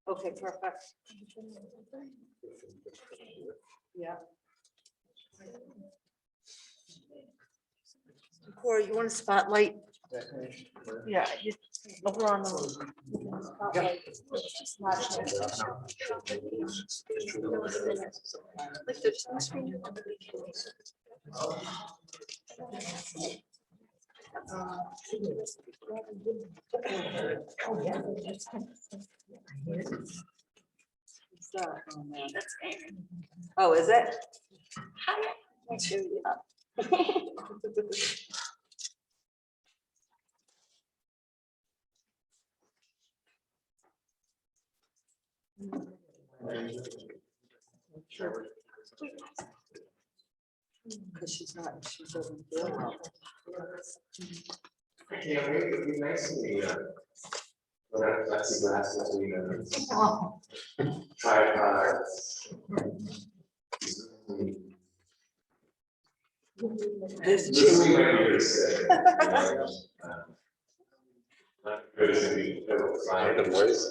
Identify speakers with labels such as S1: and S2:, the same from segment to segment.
S1: Okay, perfect. Yeah. Corey, you want a spotlight? Yeah, over on the spotlight. Just watch it. Like there's no screen. That's Aaron. Oh, is it? Hi. Nice to meet you. Because she doesn't feel well.
S2: Yeah, it would be nice to meet you. Whatever plexiglass that we tripods.
S1: This
S2: This is my ear say. Not good to be flying the voice.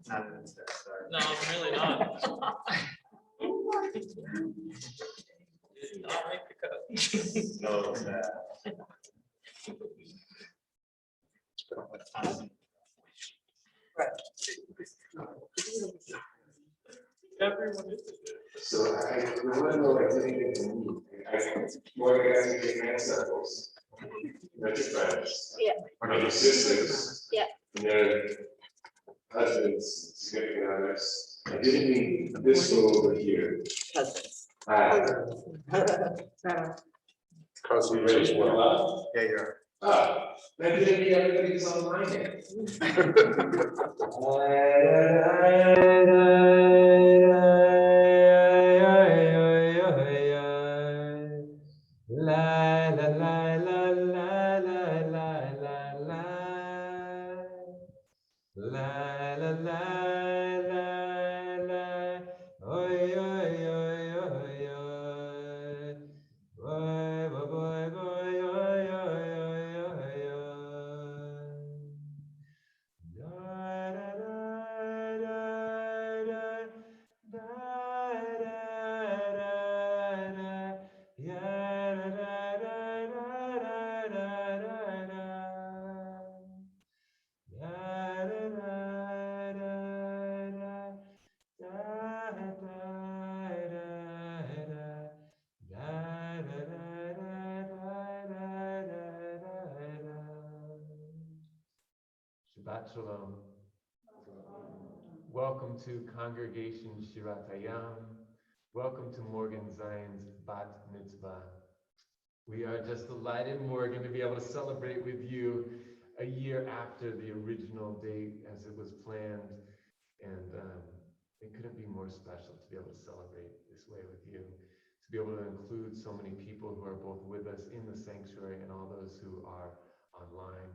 S3: No, I'm really not. I'll make the cut.
S2: So sad.
S3: Everyone is.
S2: So I remember like anything to me. More guys who get hand samples. Not your friends.
S1: Yeah.
S2: Or not your sisters.
S1: Yeah.
S2: And their husbands, significant others. I didn't mean this one over here.
S1: Cousins.
S2: Cause we ready as well.
S4: Yeah, you're.
S2: Ah, that didn't mean everybody's online yet.
S5: Shabbat Shalom. Welcome to Congregation Shirat Hayam. Welcome to Morgan Zion's Bat Mitzvah. We are just delighted, Morgan, to be able to celebrate with you a year after the original date as it was planned. And it couldn't be more special to be able to celebrate this way with you, to be able to include so many people who are both with us in the sanctuary and all those who are online.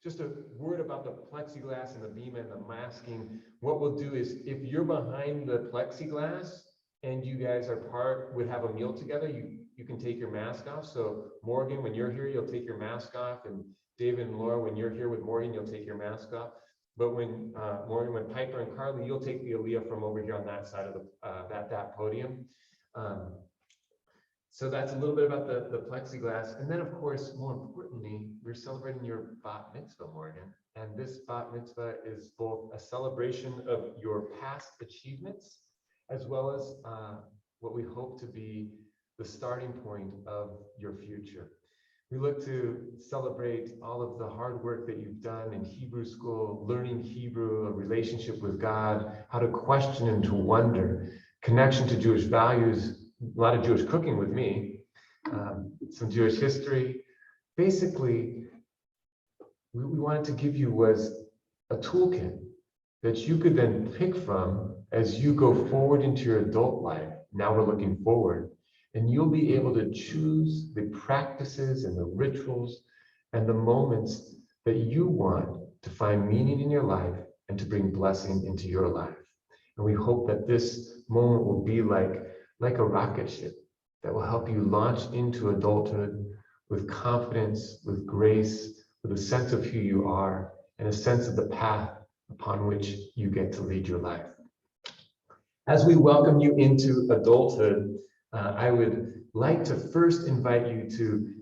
S5: Just a word about the plexiglass and the bima and the masking. What we'll do is if you're behind the plexiglass and you guys would have a meal together, you can take your mask off. So Morgan, when you're here, you'll take your mask off, and David and Laura, when you're here with Morgan, you'll take your mask off. But when Morgan, when Piper and Carly, you'll take the aliyah from over here on that side of the that podium. So that's a little bit about the plexiglass. And then, of course, more importantly, we're celebrating your bat mitzvah, Morgan. And this bat mitzvah is both a celebration of your past achievements, as well as what we hope to be the starting point of your future. We look to celebrate all of the hard work that you've done in Hebrew school, learning Hebrew, a relationship with God, how to question and to wonder, connection to Jewish values, a lot of Jewish cooking with me, some Jewish history. Basically, what we wanted to give you was a toolkit that you could then pick from as you go forward into your adult life. Now we're looking forward. and you'll be able to choose the practices and the rituals and the moments that you want to find meaning in your life and to bring blessing into your life. And we hope that this moment will be like a rocket ship that will help you launch into adulthood with confidence, with grace, with a sense of who you are, and a sense of the path upon which you get to lead your life. As we welcome you into adulthood, I would like to first invite you to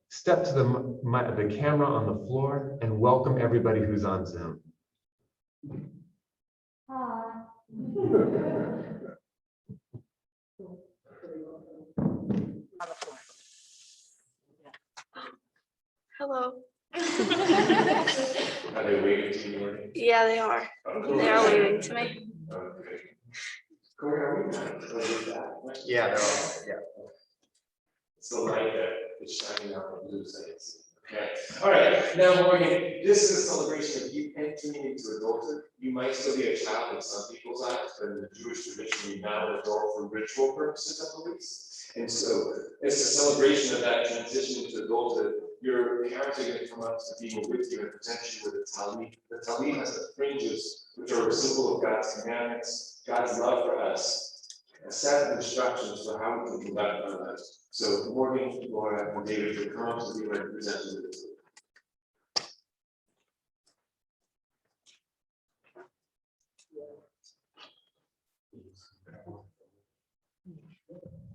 S5: step to the camera on the floor and welcome everybody who's on Zoom.
S1: Hi. Hello.
S2: Are they waving to you?
S1: Yeah, they are. They are waving to me.
S2: Okay. Corey, are we done? Or is that?
S4: Yeah, they're all, yeah.
S2: It's the light that is shining out the blue sides. Okay. All right. Now, Morgan, this is a celebration of you entering into adulthood. You might still be a child in some people's eyes, but in the Jewish tradition, you're now an adult for ritual purposes at least. And so it's a celebration of that transition into adulthood. Your parents are going to come up to being with you and present you with a tallit. The tallit has the fringes, which are a symbol of God's commandments, God's love for us, a set of instructions for how we can conduct our lives. So Morgan, Laura, and David will come up to be represented with it.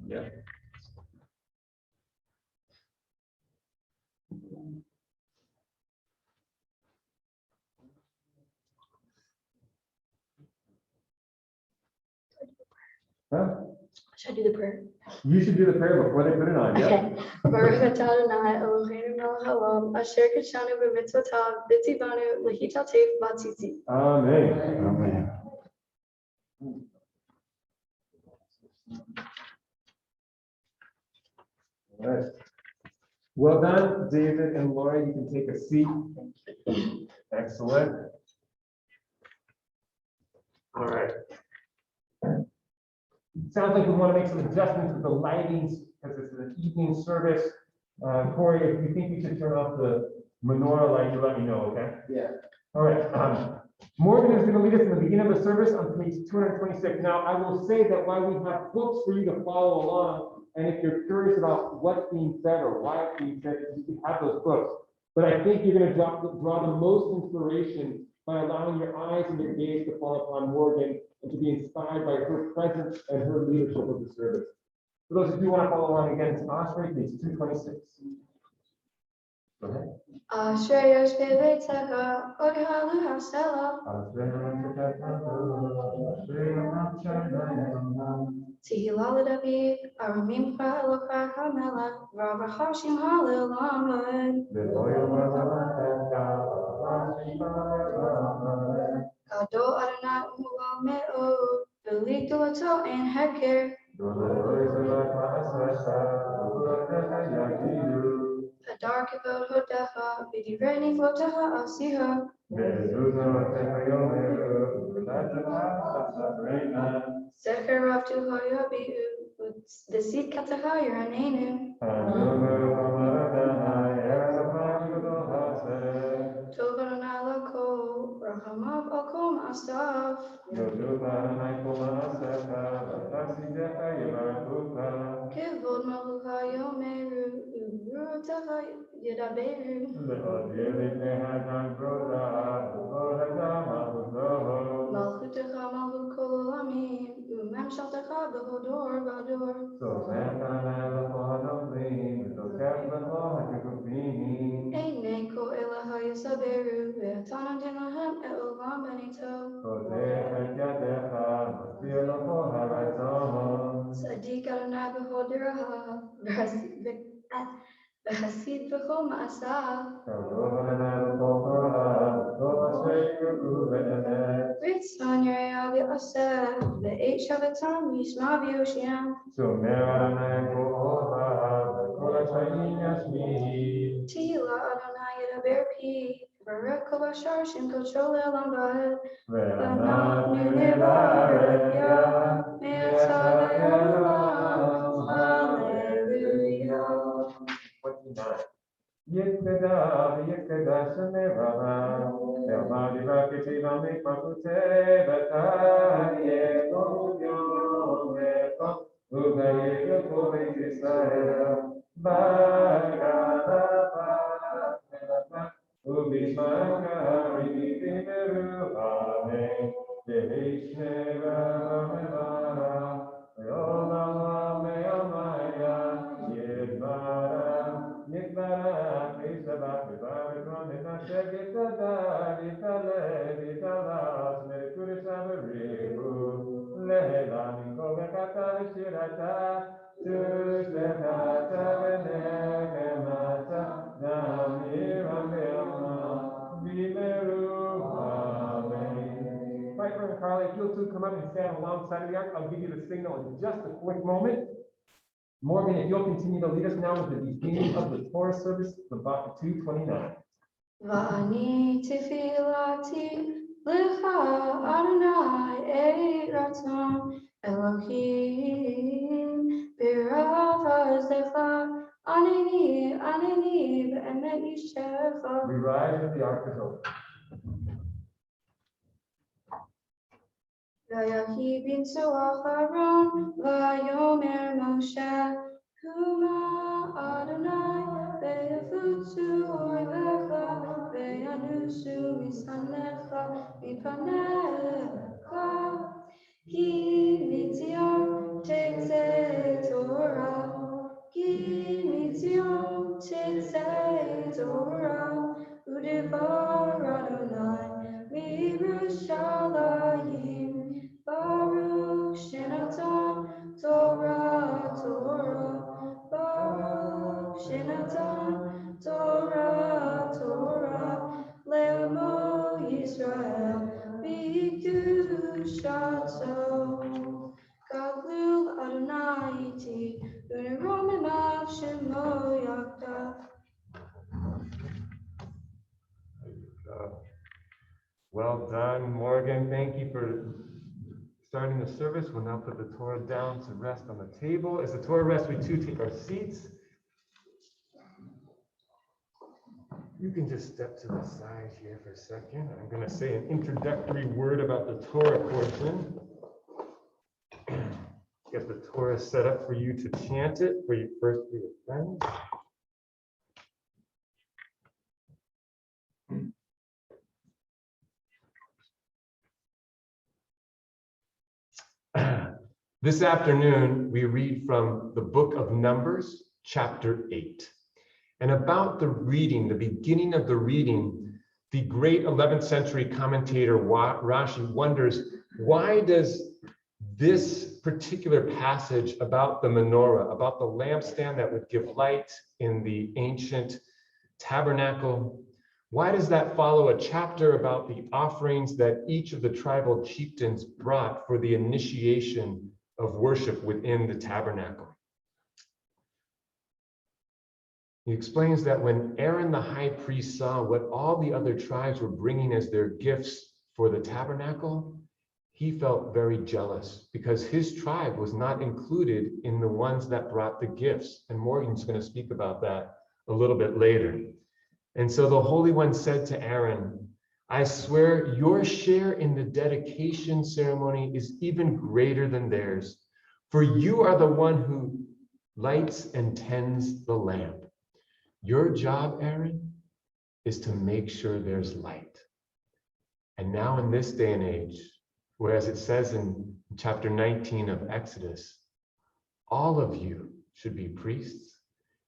S5: Yeah.
S6: Huh?
S7: Should I do the prayer?
S6: You should do the prayer before they put it on. Yeah.
S7: Okay. Baruch atah Adonai Eloheinu melech haolam, asher kidshanu b'mitzvotav, v'tzivanu l'hitalteif b'tzitzit.
S6: Amen. Amen. All right. Well done, David and Laura. You can take a seat. Excellent. All right. Sounds like we want to make some adjustments with the lightings because it's an evening service. Corey, if you think we should turn off the menorah light, you let me know, okay? Yeah. All right. Morgan is going to lead us in the beginning of the service on page 226. Now, I will say that while we have books for you to follow along, and if you're curious about what's being said or why it's being said, you can have those books. But I think you're going to draw the most inspiration by allowing your eyes and your gaze to fall upon Morgan and to be inspired by her presence and her leadership of the service. For those of you who want to follow along again, it's Osprey, page 226. Go ahead.
S7: Asher yosh bebeitecha, odhalu hasela, Tehillah David, Aramimcha Elokai Hamelech, V'Avachashim Halelam V'ed. Kado Adonai Umulam Me'od, V'li Gulato Ein Heker, Hadar Kavod Hodecha, V'divrei Niflotecha Asiha, Zecher Ravtuha Yabi'u, V'tzid Katecha Yeranenu, Tov Adonai L'Kol, Rachamav Al Kol Ma'asav, Kivod Malchucha Yomeru, U'Rutecha Yedaberu, Malchutecha Malchut Kol Olamim, U'Memshaltecha B'Hodor V'Ador, Einei Ko Elaha Yisaberu, Ve'atan Adin Lahem E'olam Benito, Sadiq Adonai B'Hodiraha, V'Hasid B'Chol Ma'asav, Ritzon Yerei V'Aseh, Ve'et Shavatam Yishma V'Yoshiam, Tila Adonai Yedaber Pi, Baruch Kol Bashar Shem Kol Shol Elam V'Ed, V'Nachnu Nevarech Ya, Me'atzad Ha'olam,
S6: 29. Yitkada, Yitkada, Shemerava, Elmadi Vakitiva Mikmapute, Bataye, Yom Lecha, Ugaye, Kovet Israel, Bagada, Ubishmaka, Ribimeru, Amen, Yehishneva, Mevara, Yolam, Meomaya, Yedvara, Yedvara, Kisabak, Vivavitron, Nashek, Yitada, Vitale, Vitalas, Mercury Savaribu, Lehelam, Kovekata, Shirata, Tushekata, Venekemata, Namiram, Vimeru, Amen. Piper and Carly, if you'll two come up and stand alongside of the ark, I'll give you the signal in just a quick moment. Morgan, if you'll continue to lead us now with the beginning of the Torah service, Leviticus 2:29.
S7: Vani tefilati lecha Adonai ei ratzon Elohim b'ravas lecha aneni v'emet yishecha.
S6: We rise as the ark is open.
S7: Vayahi b'tzoach Aaron vayomer Moshe Huma Adonai ve'yafutzu oivecha ve'yanusu misanecha mipanecha ki mitzion tetzei Torah ki mitzion tetzei Torah u'devar Adonai mi'Yerushalayim Baruch Shenatan Torah Baruch Shenatan Torah Le'amo Yisrael B'kedushato Gadlul Adonai iti U'neromimav Shemo Yakdav.
S5: Well done, Morgan. Thank you for starting the service. We'll now put the Torah down to rest on the table. As the Torah rests, we too take our seats. You can just step to the side here for a second. I'm going to say an introductory word about the Torah portion. Get the Torah set up for you to chant it for your friends. This afternoon, we read from the book of Numbers, chapter 8. And about the reading, the beginning of the reading, the great 11th century commentator Rashi wonders, why does this particular passage about the menorah, about the lampstand that would give light in the ancient tabernacle, why does that follow a chapter about the offerings that each of the tribal chieftains brought for the initiation of worship within the tabernacle? He explains that when Aaron the high priest saw what all the other tribes were bringing as their gifts for the tabernacle, he felt very jealous because his tribe was not included in the ones that brought the gifts. And Morgan's going to speak about that a little bit later. And so the Holy One said to Aaron, I swear your share in the dedication ceremony is even greater than theirs, for you are the one who lights and tends the lamp. Your job, Aaron, is to make sure there's light. And now in this day and age, whereas it says in chapter 19 of Exodus, all of you should be priests,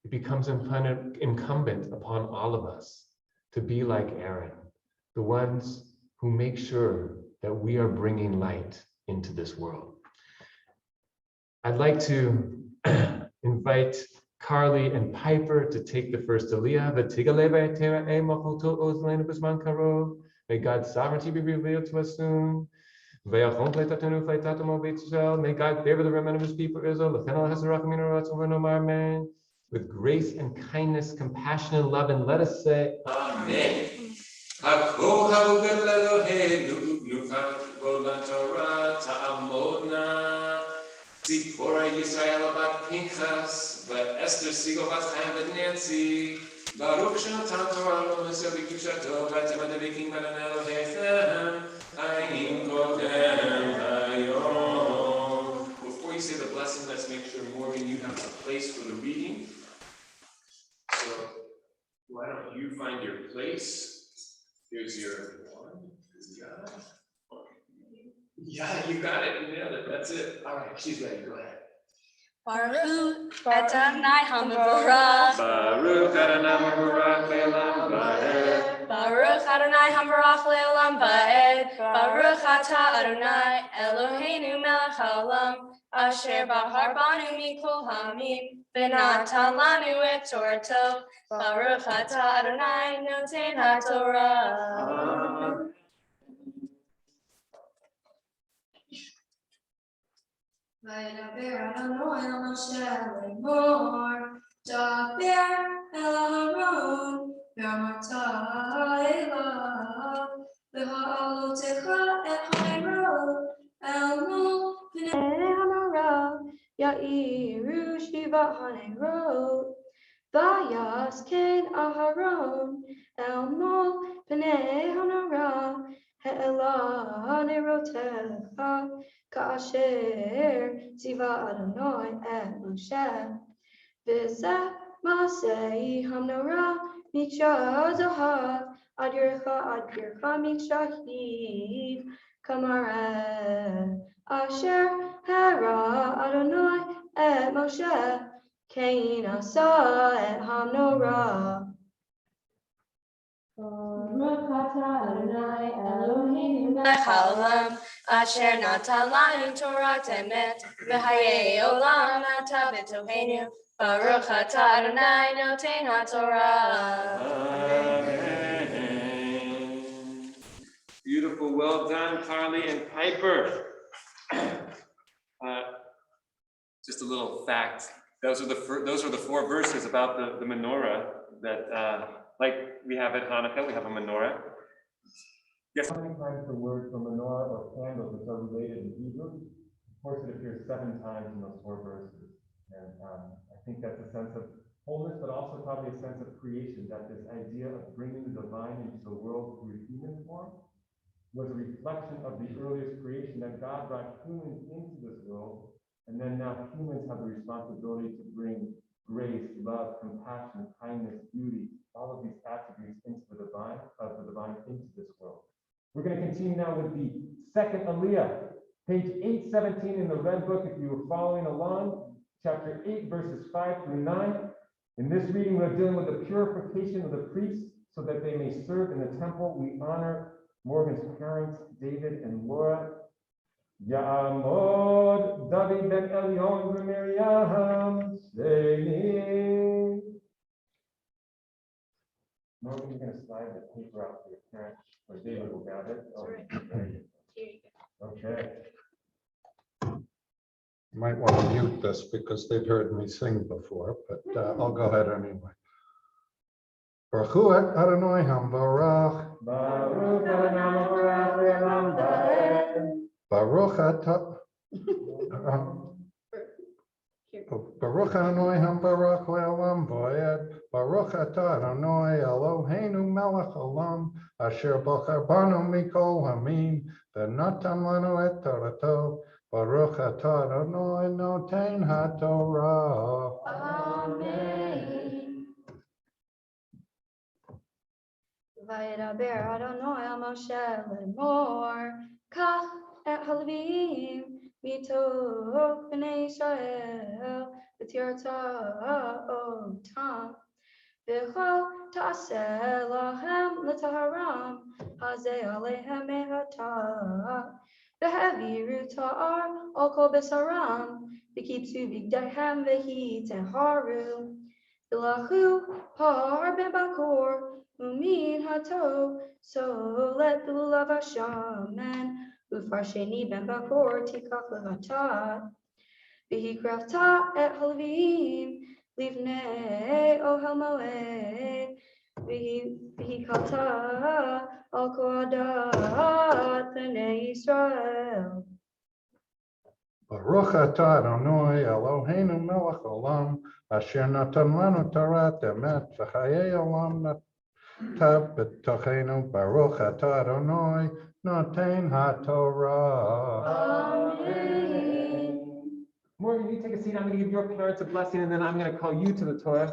S5: it becomes incumbent upon all of us to be like Aaron, the ones who make sure that we are bringing light into this world. I'd like to invite Carly and Piper to take the first aliyah. May God's sovereignty be revealed to us soon. May God favor the remnant of his people Israel. With grace and kindness, compassion and love, and let us say, Amen. Zipporah
S2: Yisrael bat Pinchas, but Esther Siegel bat Hayam bat Nancy. Baruch Shatan Torah lo Mesiah b'Kishato, v'atem advikim ben Elohechem, Hayim Kodem Hayom. Before you say the blessing, let's make sure, Morgan, you have a place for the reading. So why don't you find your place? Here's your one. Yeah, you got it. You nailed it. That's it. All right, she's ready. Go ahead.
S7: Baruch Adonai Hamvarach.
S2: Baruch Adonai Hamvarach le'olam va'ed.
S7: Baruch Adonai Hamvarach le'olam va'ed. Baruch Ata Adonai Eloheinu melech haolam. Asher bahar banu mikol hamim. V'natan lanu et Torato. Baruch Ata Adonai noten haTorah. Vaydaber Adonai el Moshe lemor, daber el Aharon, v'amarta elav, v'ha'alotecha et ha'nerot, el mol v'nei ha'marav, ya'iru shiva ha'nerot, vayasken Aharon, el mol v'nei ha'marav, ha'elah nerotecha, Kasher Ziva Adonai et Moshe V'zeh Masei Hamnorah Miksha Zahav Ad Yercha Miksha Hiv Kamareh Asher Hara Adonai et Moshe Kain Asa et Hamnorah Baruch Ata Adonai Eloheinu melech haolam Asher natan lanu Torah temet v'hayei olam ata b'tohenu Baruch Ata Adonai noten haTorah.
S2: Amen. Beautiful, well done, Carly and Piper. Just a little fact. Those are the four verses about the menorah that, like we have at Hanukkah, we have a menorah. Yes.
S6: How many times the word for menorah or candles which are related in Hebrew? Of course, it appears 7 times in those 4 verses. And I think that's a sense of wholeness, but also probably a sense of creation, that this idea of bringing the divine into the world through human form was a reflection of the earliest creation, that God brought humans into this world, and then now humans have the responsibility to bring grace, love, compassion, kindness, beauty, all of these attributes into the divine into this world. We're going to continue now with the second Aliyah, page 817 in the red book, if you were following along, chapter 8, verses 5 through 9. In this reading, we're dealing with the purification of the priests so that they may serve in the temple. We honor Morgan's parents, David and Laura. Ya'amod David ben Elion v'Miriam Sheni. Morgan, you're going to slide the paper out for your parents, or David will grab it. Oh, okay.
S4: You might want to mute this because they've heard me sing before, but I'll go ahead anyway. Baruch Adonai Hamvarach.
S6: Baruch Adonai Hamvarach le'olam va'ed.
S4: Baruch Ata. Baruch Adonai Hamvarach le'olam va'ed. Baruch Ata Adonai Eloheinu melech haolam asher bachar banu mikol hamim v'natan lanu et Torato. Baruch Ata Adonai noten haTorah.
S7: Amen. Vaydaber Adonai el Moshe lemor, kach et halvim mitoch b'nei Yisrael v'tirata otam v'chol ta'aseh lahem l'taharam hazeh alehem me'atah v'haviru ta'ar al kol besaram v'kipsu v'gdahem v'hi teharu v'lahu par ben bakor Umin hato, so let the love of shaman, Ufarsheni ben bakor tikach levatat, Vihikrafta et halvim, livne ohel moed, Vihikata al koadat b'nei Yisrael.
S4: Baruch atah Adonai Eloheinu melech olam, asher natan lanu Torat emet v'chayei olam nata b'tochenu. Baruch atah Adonai noten haTorah.
S6: Morgan, you take a seat. I'm going to give your parents a blessing, and then I'm going to call you to the Torah.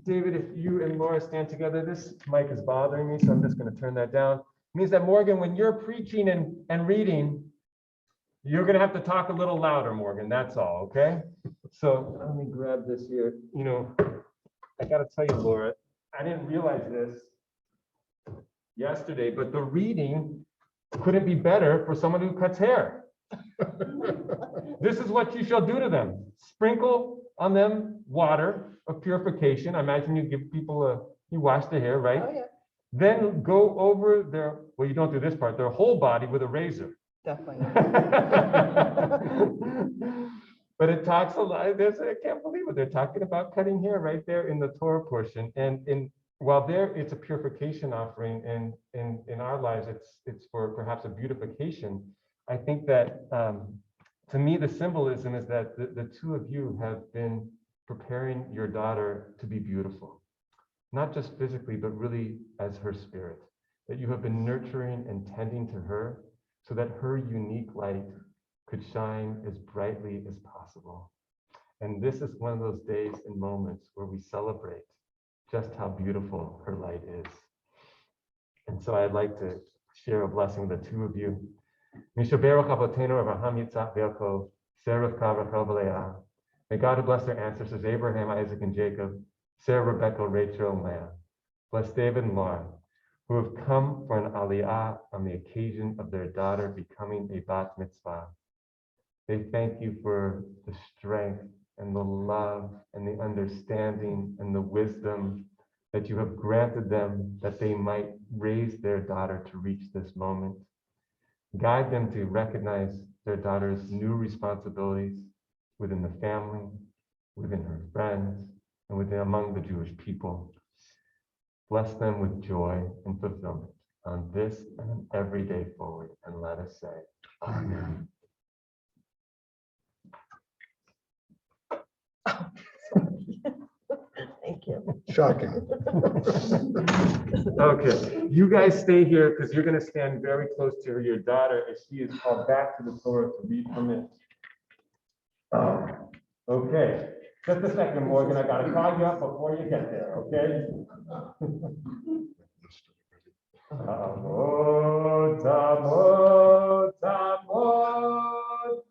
S6: David, if you and Laura stand together, this mic is bothering me, so I'm just going to turn that down. It means that, Morgan, when you're preaching and reading, you're going to have to talk a little louder, Morgan. That's all, okay? So let me grab this here. You know, I got to tell you, Laura, I didn't realize this yesterday, but the reading couldn't be better for someone who cuts hair. This is what you shall do to them. Sprinkle on them water of purification. I imagine you give people you wash their hair, right?
S1: Oh, yeah,
S6: Then go over their, well, you don't do this part, their whole body with a razor.
S1: definitely.
S6: But it talks a lot. I can't believe it. They're talking about cutting hair right there in the Torah portion. And while there, it's a purification offering, and in our lives, it's for perhaps a beautification. I think that to me, the symbolism is that the two of you have been preparing your daughter to be beautiful, not just physically, but really as her spirit. That you have been nurturing and tending to her so that her unique light could shine as brightly as possible. And this is one of those days and moments where we celebrate just how beautiful her light is. And so I'd like to share a blessing with the two of you. May God bless their ancestors, Abraham, Isaac, and Jacob, Sarah, Rebecca, Rachel, and Leah. Bless David and Laura, who have come for an aliyah on the occasion of their daughter becoming a bat mitzvah. They thank you for the strength and the love and the understanding and the wisdom that you have granted them, that they might raise their daughter to reach this moment. Guide them to recognize their daughter's new responsibilities within the family, within her friends, and among the Jewish people. Bless them with joy and fulfillment on this and every day forward. And let us say, Amen.
S1: Thank you.
S4: Shocking.
S6: Okay, you guys stay here because you're going to stand very close to your daughter as she is called back to the Torah to read from it. Okay, just a second, Morgan. I got to call you up before you get there, okay? Amod, amod, amod.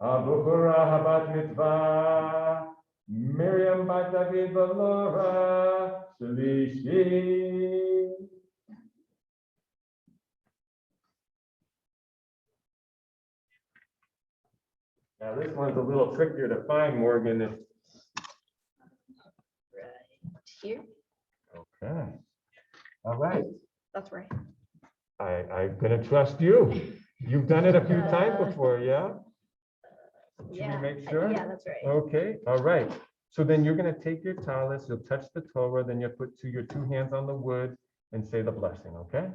S6: Abuchura habat mitzvah. Miriam bat David Valora. Shlishi. Now this one's a little trickier to find, Morgan.
S1: Right here,
S6: Okay. All right.
S1: that's right.
S6: I'm gonna trust you. You've done it a few times before, yeah? Should we make sure?
S1: Yeah, that's right.
S6: Okay, all right. So then you're gonna take your talis, you'll touch the Torah, then you'll put your two hands on the wood and say the blessing, okay?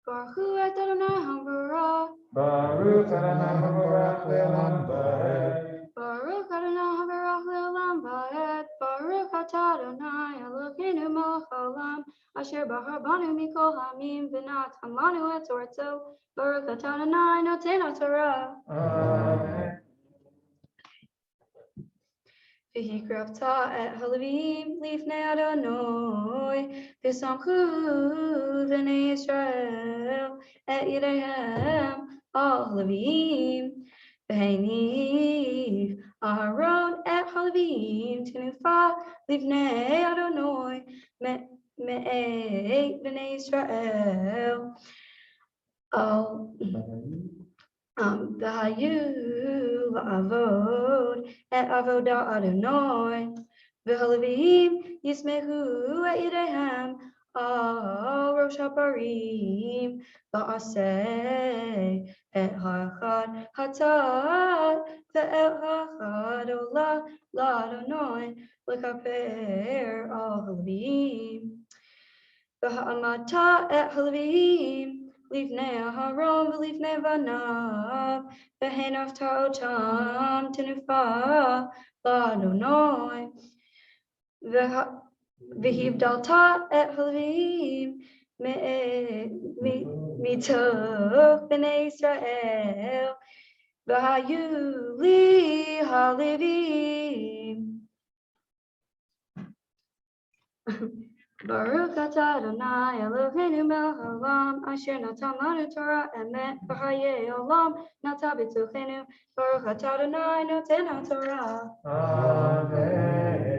S7: Baruch hu et Adonai habarach.
S6: Baruch Adonai habarach le'olam va'ed.
S7: Baruch Adonai habarach le'olam va'ed. Baruch atah Adonai Eloheinu melech haolam, asher bahar banu mikol hamim v'natan lanu et torto. Baruch atah Adonai noten haTorah.
S6: Amen.
S7: V'hikravta et halavim lifnei Adonai, v'samchu v'nei Yisrael et yirehem al halavim, v'heiniv Aharon et halavim tenufa lifnei Adonai me'et b'nei Yisrael al v'hayu v'avod et avodah Adonai v'halavim yismechu et yirehem al rosh haparim v'aseh et ha'achad hatat ve'et ha'achad olah la'Adonai l'kaper al halavim v'ha'amata et halavim
S8: Lifnei Aharon v'lifnei banav, v'hein haftarot tenufa la'Adonai, v'hivdalta et halvim mitoch b'nei Israel, v'hayu li halivim. Baruch atah Adonai Eloheinu melech haolam, asher natan lanu Torah emet v'chayei olam nata b'tochenu. Baruch atah Adonai noten haTorah.
S6: Amen.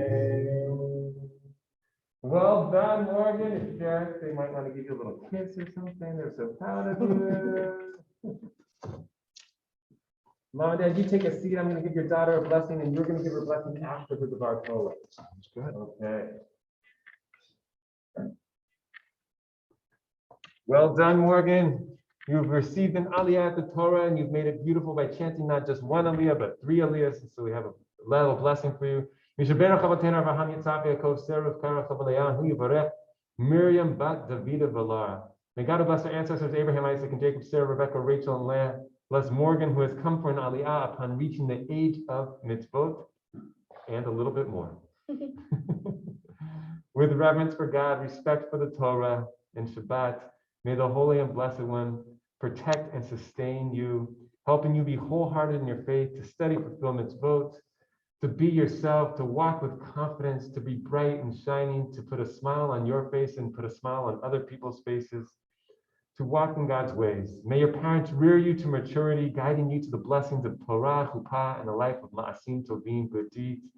S6: Well done, Morgan. If Jack, they might want to give you a little kiss or something. They're so proud of you. Mom and Dad, you take a seat. I'm going to give your daughter a blessing, and you're going to give her a blessing afterwards of our Torah. Sounds good. Okay. Well done, Morgan. You've received an aliyah at the Torah, and you've made it beautiful by chanting not just one aliyah, but 3 aliyahs. So we have a little blessing for you. Miriam bat Davida Valar. May God bless our ancestors Abraham, Isaac, and Jacob, Sarah, Rebecca, Rachel, and Leah. Bless Morgan, who has come for an aliyah upon reaching the age of mitzvot, and a little bit more. With reverence for God, respect for the Torah, and Shabbat, may the Holy and Blessed One protect and sustain you, helping you be wholehearted in your faith, to study, fulfill mitzvot, to be yourself, to walk with confidence, to be bright and shining, to put a smile on your face and put a smile on other people's faces, to walk in God's ways. May your parents rear you to maturity, guiding you to the blessings of Torah, Chuppah, and a life of Ma'asim Tovim, good deeds.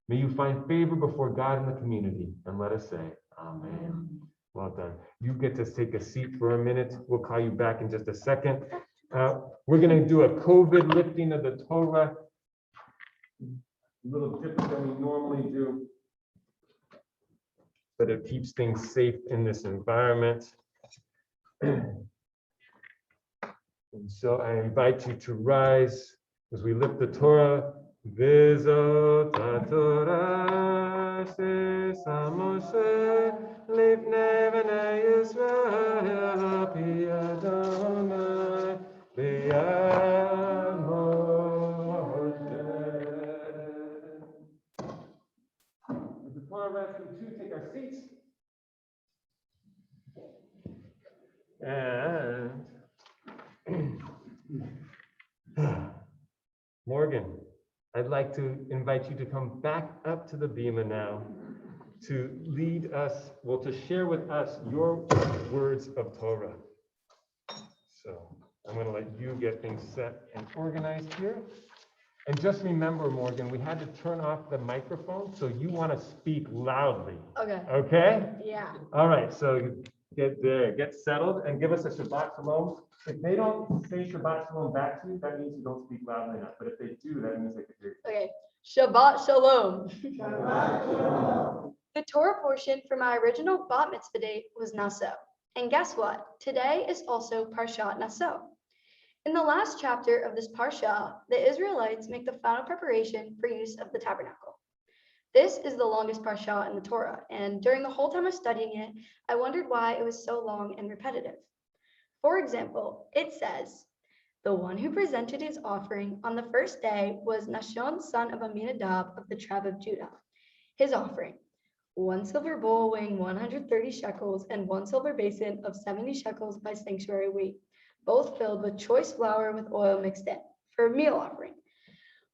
S6: May you find favor before God in the community, and let us say, Amen. Well done. You get to take a seat for a minute. We'll call you back in just a second. We're going to do a COVID lifting of the Torah. A little different than we normally do, but it keeps things safe in this environment. And so I invite you to rise as we lift the Torah. V'zot haTorah she'sa Moshe lifnei bnei Yisrael pi Adonai b'yad Moshe. With the Torah rest, we too take our seats. And Morgan, I'd like to invite you to come back up to the bima now to lead us, well, to share with us your words of Torah. So I'm going to let you get things set and organized here. And just remember, Morgan, we had to turn off the microphone, so you want to speak loudly.
S8: Okay.
S6: Okay?
S8: Yeah.
S6: All right, so get there, get settled, and give us a Shabbat Shalom. If they don't say Shabbat Shalom back to you, that means you don't speak loudly enough. But if they do, that means they can hear you.
S8: Okay. Shabbat Shalom. Shabbat Shalom. The Torah portion for my original bat mitzvah date was Naso. And guess what? Today is also Parshat Naso. In the last chapter of this Parsha, the Israelites make the final preparation for use of the tabernacle. This is the longest Parsha in the Torah, and during the whole time of studying it, I wondered why it was so long and repetitive. For example, it says, the one who presented his offering on the first day was Nashon, son of Aminadab of the tribe of Judah. His offering, 1 silver bowl weighing 130 shekels and 1 silver basin of 70 shekels by sanctuary weight, both filled with choice flour with oil mixed in, for a meal offering.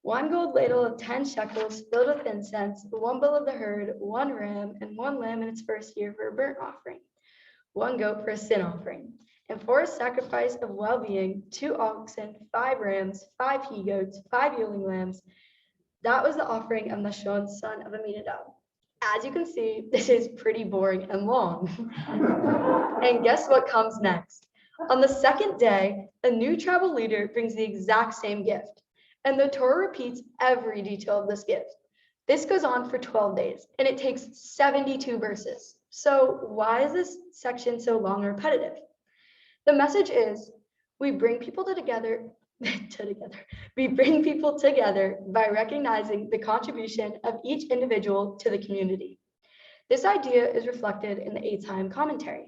S8: 1 gold ladle of 10 shekels filled with incense, 1 bull of the herd, 1 ram, and 1 lamb in its first year for a burnt offering, 1 goat for a sin offering, and for a sacrifice of well-being, 2 oxen, 5 rams, 5 he-goats, 5 yearling lambs. That was the offering of Nashon, son of Aminadab. As you can see, this is pretty boring and long. And guess what comes next? On the second day, a new tribal leader brings the exact same gift, and the Torah repeats every detail of this gift. This goes on for 12 days, and it takes 72 verses. So why is this section so long and repetitive? The message is, we bring people together by recognizing the contribution of each individual to the community. This idea is reflected in the Hayam commentary.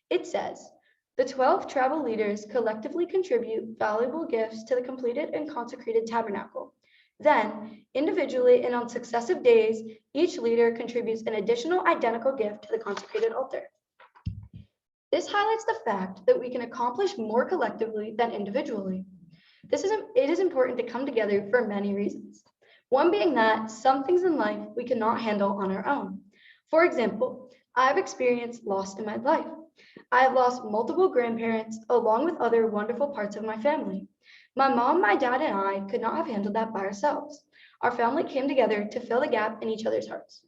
S8: It says, The 12 tribal leaders collectively contribute valuable gifts to the completed and consecrated tabernacle. Then, individually and on successive days, each leader contributes an additional identical gift to the consecrated altar. This highlights the fact that we can accomplish more collectively than individually. It is important to come together for many reasons. One being that some things in life we cannot handle on our own. For example, I have experienced loss in my life. I have lost multiple grandparents along with other wonderful parts of my family. My mom, my dad, and I could not have handled that by ourselves. Our family came together to fill the gap in each other's hearts.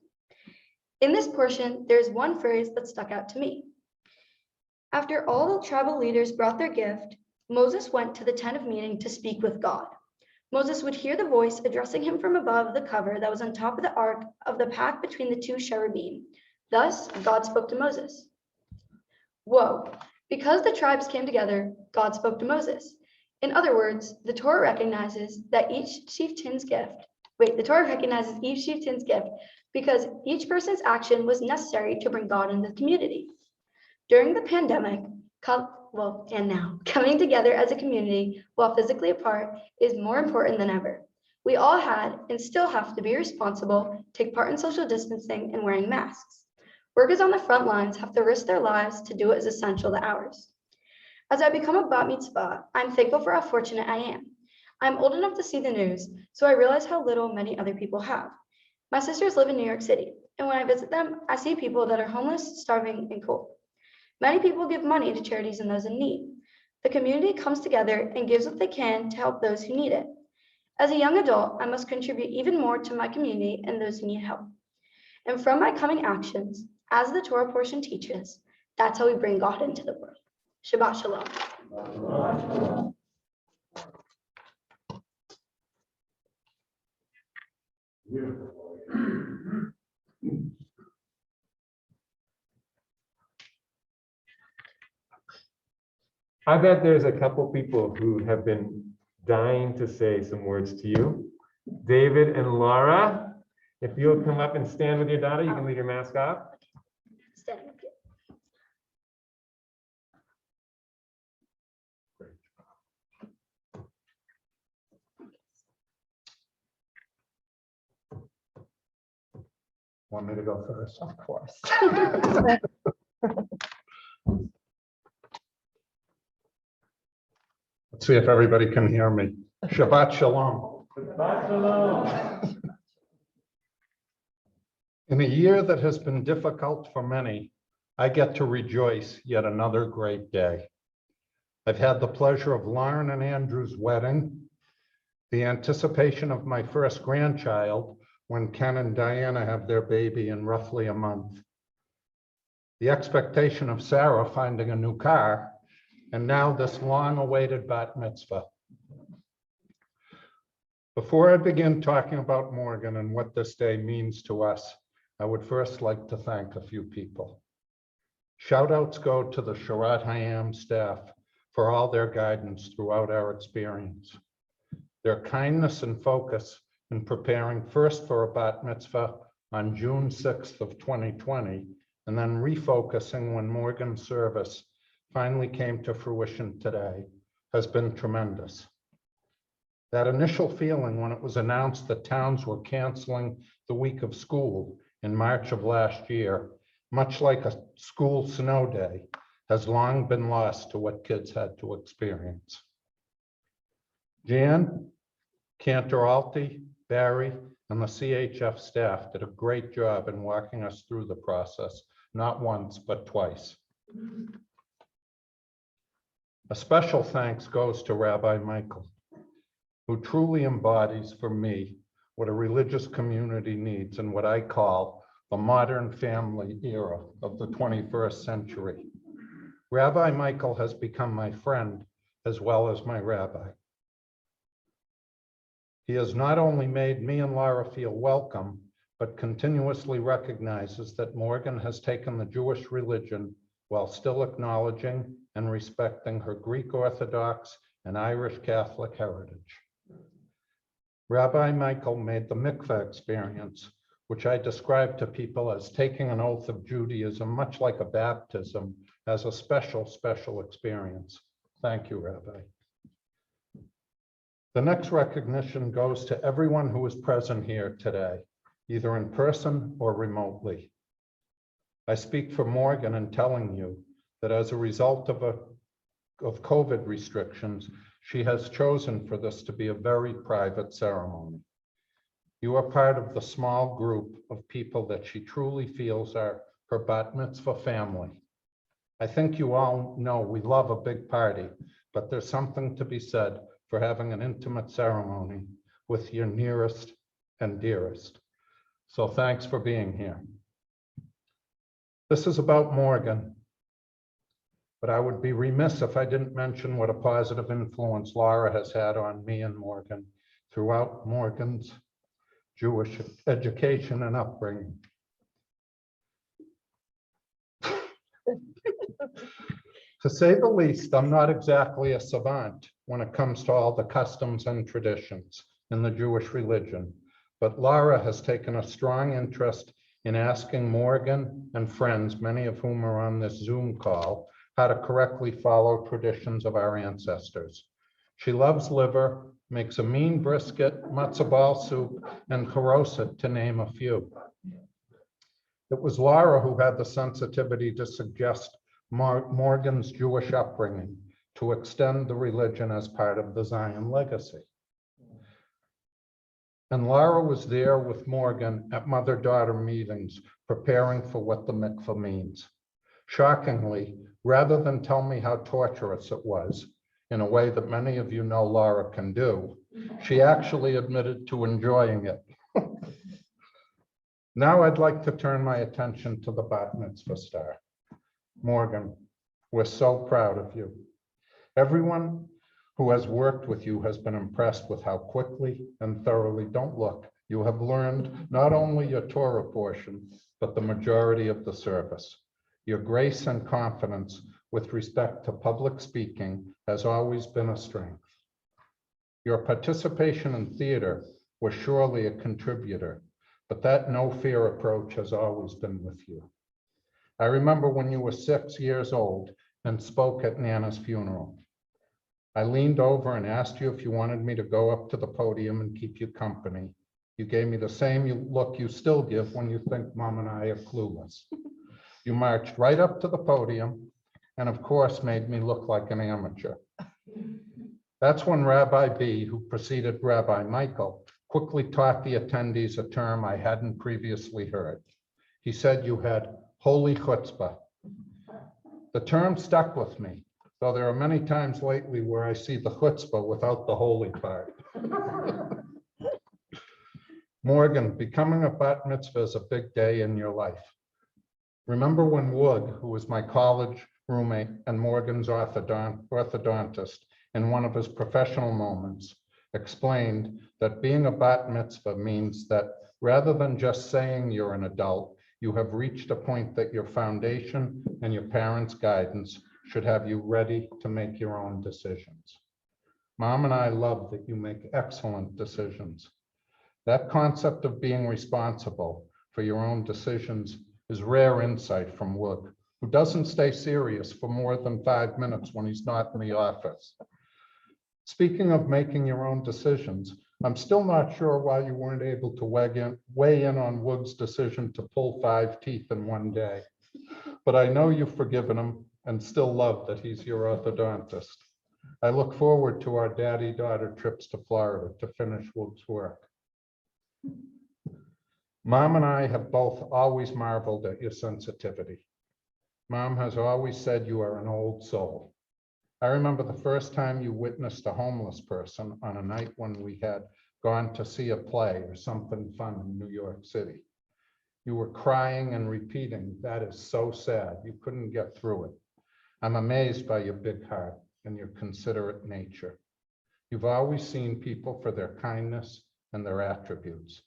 S8: In this portion, there is one phrase that stuck out to me. After all the tribal leaders brought their gift, Moses went to the tent of meeting to speak with God. Moses would hear the voice addressing him from above the cover that was on top of the ark of the path between the two cherubim. Thus, God spoke to Moses. Whoa, because the tribes came together, God spoke to Moses. In other words, the Torah recognizes each chieftain's gift because each person's action was necessary to bring God into the community. During the pandemic, and now, coming together as a community while physically apart is more important than ever. We all had and still have to be responsible, take part in social distancing and wearing masks. Workers on the front lines have to risk their lives to do what is essential to ours. As I become a bat mitzvah, I'm thankful for how fortunate I am. I'm old enough to see the news, so I realize how little many other people have. My sisters live in New York City, and when I visit them, I see people that are homeless, starving, and cold. Many people give money to charities and those in need. The community comes together and gives what they can to help those who need it. As a young adult, I must contribute even more to my community and those who need help. And from my coming actions, as the Torah portion teaches, that's how we bring God into the world. Shabbat Shalom.
S6: I bet there's a couple people who have been dying to say some words to you. David and Laura, if you'll come up and stand with your daughter, you can leave your mask off.
S8: Stand up here.
S4: Want me to go first?
S8: Of course.
S4: Let's see if everybody can hear me. Shabbat Shalom.
S6: Shabbat Shalom.
S4: In a year that has been difficult for many, I get to rejoice yet another great day. I've had the pleasure of Lauren and Andrew's wedding, the anticipation of my first grandchild when Ken and Diana have their baby in roughly a month, the expectation of Sarah finding a new car, and now this long-awaited bat mitzvah. Before I begin talking about Morgan and what this day means to us, I would first like to thank a few people. Shout outs go to the Shirat Hayam staff for all their guidance throughout our experience. Their kindness and focus in preparing first for a bat mitzvah on June 6th of 2020, and then refocusing when Morgan's service finally came to fruition today, has been tremendous. That initial feeling when it was announced that towns were canceling the week of school in March of last year, much like a school snow day, has long been lost to what kids had to experience. Jan, Cantor Alti, Barry, and the CHF staff did a great job in walking us through the process, not once, but twice. A special thanks goes to Rabbi Michael, who truly embodies for me what a religious community needs in what I call the modern family era of the 21st century. Rabbi Michael has become my friend as well as my rabbi. He has not only made me and Laura feel welcome, but continuously recognizes that Morgan has taken the Jewish religion while still acknowledging and respecting her Greek Orthodox and Irish Catholic heritage. Rabbi Michael made the mikveh experience which I describe to people as taking an oath of Judaism, much like a baptism, as a special, special experience. Thank you, Rabbi. The next recognition goes to everyone who is present here today, either in person or remotely. I speak for Morgan in telling you that as a result of COVID restrictions, she has chosen for this to be a very private ceremony. You are part of the small group of people that she truly feels are her bat mitzvah family. I think you all know we love a big party, but there's something to be said for having an intimate ceremony with your nearest and dearest. So thanks for being here. This is about Morgan, but I would be remiss if I didn't mention what a positive influence Laura has had on me and Morgan throughout Morgan's Jewish education and upbringing. To say the least, I'm not exactly a savant when it comes to all the customs and traditions in the Jewish religion, but Laura has taken a strong interest in asking Morgan and friends, many of whom are on this Zoom call, how to correctly follow traditions of our ancestors. She loves liver, makes a mean brisket, matzo ball soup, and karoset, to name a few. It was Laura who had the sensitivity to suggest Morgan's Jewish upbringing to extend the religion as part of the Zion legacy. And Laura was there with Morgan at mother-daughter meetings, preparing for what the mikvah means. Shockingly, rather than tell me how torturous it was, in a way that many of you know Laura can do, she actually admitted to enjoying it. Now I'd like to turn my attention to the bat mitzvah star. Morgan, we're so proud of you. Everyone who has worked with you has been impressed with how quickly and thoroughly, don't look, you have learned not only your Torah portion, but the majority of the service. Your grace and confidence with respect to public speaking has always been a strength. Your participation in theater was surely a contributor, but that no fear approach has always been with you. I remember when you were 6 years old and spoke at Nana's funeral. I leaned over and asked you if you wanted me to go up to the podium and keep you company. You gave me the same look you still give when you think Mom and I are clueless. You marched right up to the podium and of course made me look like an amateur. That's when Rabbi B, who preceded Rabbi Michael, quickly taught the attendees a term I hadn't previously heard. He said you had holy chutzpah. The term stuck with me, though there are many times lately where I see the chutzpah without the holy part. Morgan, becoming a bat mitzvah is a big day in your life. Remember when Wood, who was my college roommate and Morgan's orthodontist, in one of his professional moments, explained that being a bat mitzvah means that rather than just saying you're an adult, you have reached a point that your foundation and your parents' guidance should have you ready to make your own decisions. Mom and I love that you make excellent decisions. That concept of being responsible for your own decisions is rare insight from Wood, who doesn't stay serious for more than 5 minutes when he's not in the office. Speaking of making your own decisions, I'm still not sure why you weren't able to weigh in on Wood's decision to pull 5 teeth in one day. But I know you've forgiven him and still love that he's your orthodontist. I look forward to our daddy-daughter trips to Florida to finish Wood's work. Mom and I have both always marveled at your sensitivity. Mom has always said you are an old soul. I remember the first time you witnessed a homeless person on a night when we had gone to see a play or something fun in New York City. You were crying and repeating, "That is so sad." You couldn't get through it. I'm amazed by your big heart and your considerate nature. You've always seen people for their kindness and their attributes,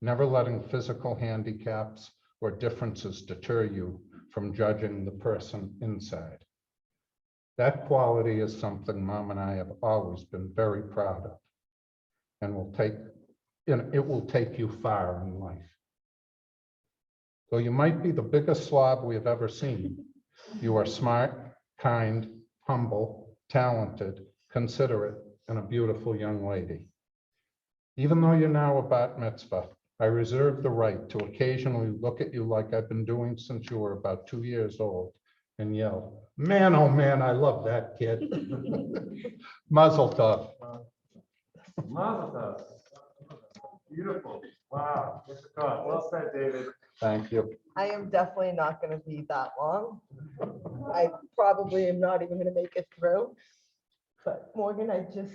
S4: never letting physical handicaps or differences deter you from judging the person inside. That quality is something Mom and I have always been very proud of, and it will take you far in life. Though you might be the biggest slob we have ever seen, you are smart, kind, humble, talented, considerate, and a beautiful young lady. Even though you're now a bat mitzvah, I reserve the right to occasionally look at you like I've been doing since you were about 2 years old and yell, man, oh man, I love that kid. Mazel tov.
S6: Mazel tov. Beautiful. Wow. Well said, David.
S4: Thank you.
S9: I am definitely not going to be that long. I probably am not even going to make it through. But Morgan, I just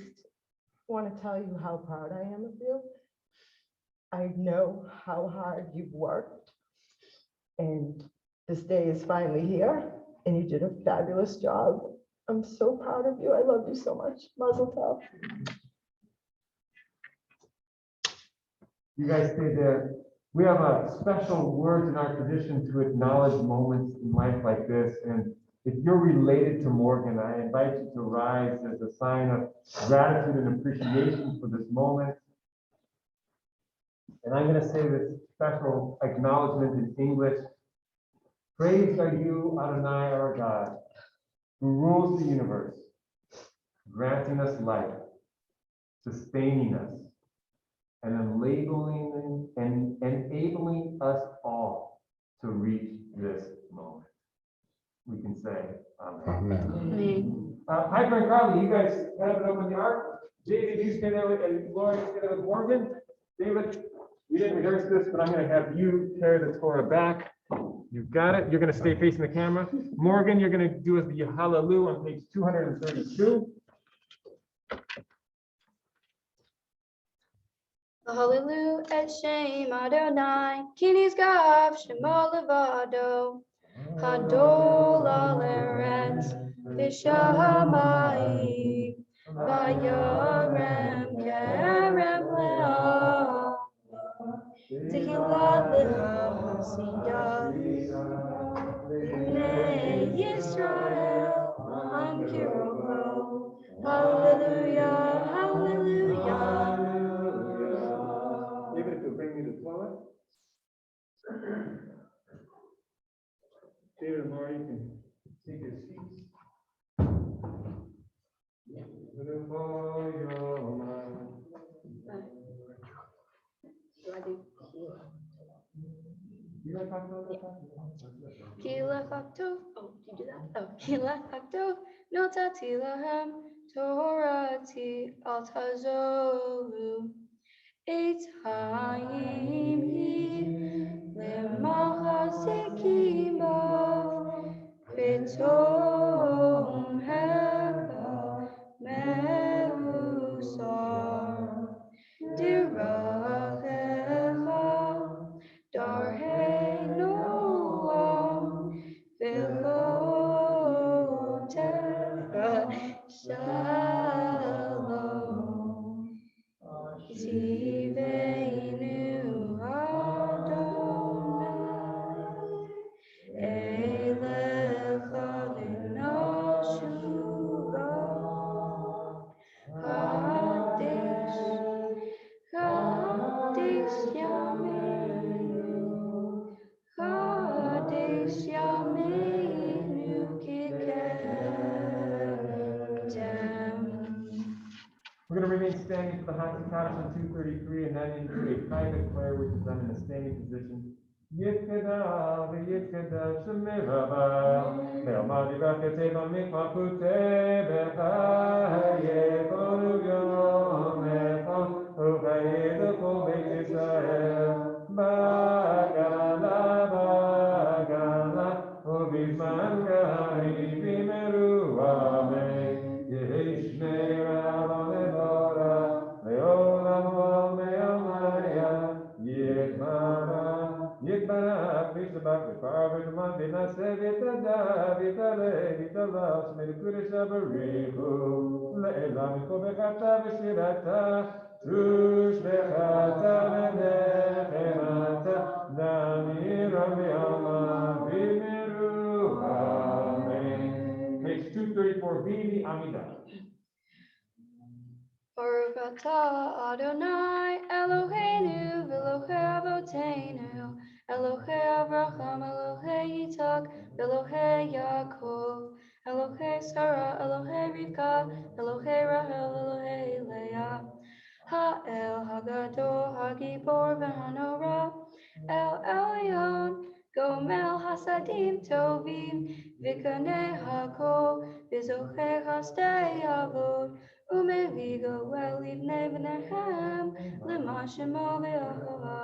S9: want to tell you how proud I am of you. I know how hard you've worked. And this day is finally here, and you did a fabulous job. I'm so proud of you. I love you so much. Mazel tov.
S6: You guys stay there. We have a special words in our tradition to acknowledge moments in life like this. And if you're related to Morgan, I invite you to rise as a sign of gratitude and appreciation for this moment. And I'm going to say this special acknowledgement in English. Praised are you, Adonai, our God, who rules the universe, granting us life, sustaining us, and enabling us all to reach this moment. We can say amen.
S4: Amen.
S6: Hi, Frank Carly, you guys have it open the ark. David, you stay there with, and Laura, you stay there with Morgan. David, we didn't rehearse this, but I'm going to have you carry the Torah back. You got it. You're going to stay facing the camera. Morgan, you're going to do us the Hallelujah on page 232.
S8: Hallelujah et Shem Adonai, ki nishgav shemo levado, hadol al eretz v'shamayim, vayarem kerem le'ah, tehillah le'hasidah, Bnei Yisrael, am kirovo, hallelujah, hallelujah.
S6: David, if you'll bring me the toilet. David and Laura, you can take your seats. You guys talk about that?
S8: Kila fakto, oh, did you do that? Oh, Kila fakto, notati lahem, Torati al tazoru, et hayim hi, lemachasikim bo, Pitom heka, meusar, dirachecha, darhei noam, Velotecha shalom. Tivenu Adonai, Elecha v'noshuva, Kadesh, Kadesh Yameinu, Kadesh Yameinu Kidem.
S6: We're going to remain standing for the Hayam on 233 and then into a private prayer, which is done in a standing position. Yitkada v'yitkada shemirava, ve'omadi v'aketei b'mikvah putei b'chaye kolu yom echad, u'vayed kol beit Yisrael, b'gala b'gala, u'bizman gari v'meru amen, yishmeir alon edora, le'olam me'omaya, Yitbarach, V'Shabbat, V'Parvin, V'man, V'Naseh, V'Tada, V'Tale, V'Talas, V'Kudesh Abarichu, Le'elam, V'Chobechata, V'Shirata, Tushbechata, V'Nechemata, Namira, V'Yama, V'Meru, Amen. Page 234b, the Amidah.
S8: Baruch atah Adonai Eloheinu v'Elohei Avotenu Elohei Avraham, Elohei Yitzhak, Elohei Yaakov, Elohei Sarah, Elohei Rivka, Elohei Rahel, Elohei Leah. Ha'el Hagadol, Hagibor v'Hanora, El Elyon, Gomel Hasadim Tovim, V'kanei Hakol, V'zochei Hasdei Avod, Umevi Goel Livnei V'nehem, L'ma Shemo V'Yahava.